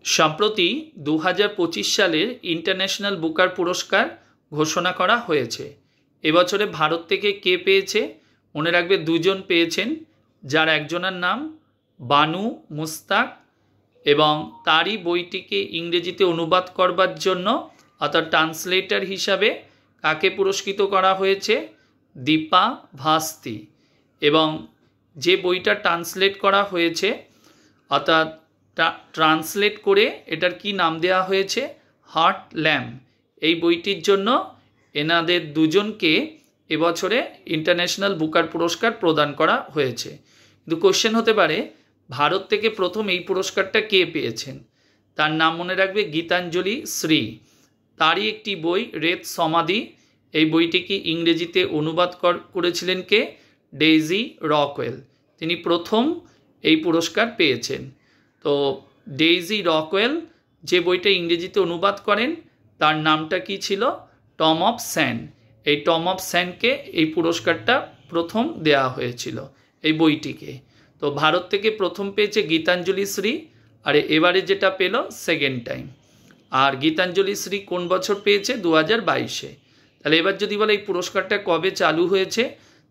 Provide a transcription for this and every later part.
সম্প্রতি 2025 সালের international Booker পুরস্কার ঘোষণা করা হয়েছে। এবছরে ভারত থেকে কে পেয়েছে? মনে রাখবে দুজন পেয়েছেন, যার একজনের নাম বানু মুস্তাক এবং তারই বইটিকে ইংরেজিতে অনুবাদ করবার জন্য অর্থাৎ ট্রান্সলেটর হিসাবে কাকে পুরস্কৃত করা হয়েছে? দীপা ভাস্তি। এবং যে বইটা ট্রান্সলেট করা হয়েছে অর্থাৎ ট্রান্সলেট করে এটার কি নাম দেওয়া হয়েছে? Heart lamp. এই বইটির জন্য এনাদের দুজনকে এবছরে ইন্টারন্যাশনাল বুকার পুরস্কার প্রদান করা হয়েছে। কিন্তু কোশ্চেন হতে পারে ভারত থেকে প্রথম এই পুরস্কারটা কে পেয়েছেন? তার নাম মনে রাখবে গীতাঞ্জলি শ্রী। তারই একটি বই রেত সমাধি, এই বইটিকে ইংরেজিতে অনুবাদ করেছিলেন কে? Daisy Rockwell. তিনি প্রথম এই পুরস্কার পেয়েছেন। তো ডেইজি রকওয়েল যে বইটা ইংরেজিতে অনুবাদ করেন তার নামটা কি ছিল? Tomb of Sand. এই টম অফ স্যান্ডকে এই পুরস্কারটা প্রথম দেয়া হয়েছিল এই বইটিকে। তো ভারত থেকে প্রথম পেয়েছে গীতাঞ্জলি শ্রী, আর এবারে যেটা পেল সেকেন্ড টাইম। আর গীতাঞ্জলি শ্রী কোন বছর পেয়েছে? 2022-এ। তাহলে এবার যদি বলে এই পুরস্কারটা কবে চালু হয়েছে,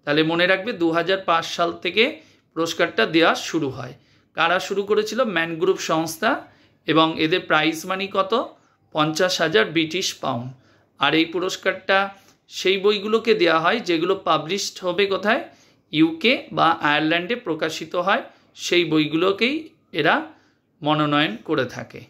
তাহলে মনে রাখবে 2005 সাল থেকে পুরস্কারটা দেওয়া শুরু হয়। কারা শুরু করেছিল? ম্যান গ্রুপ সংস্থা, এবং এদের প্রাইজ মানি কত? 50,000 ব্রিটিশ পাউন্ড। আর এই পুরস্কারটা সেই বইগুলোকে দেওয়া হয় যেগুলো পাবলিশড হবে কোথায়? ইউকে বা আয়ারল্যান্ডে প্রকাশিত হয়, সেই বইগুলোকেই এরা মনোনয়ন করে থাকে।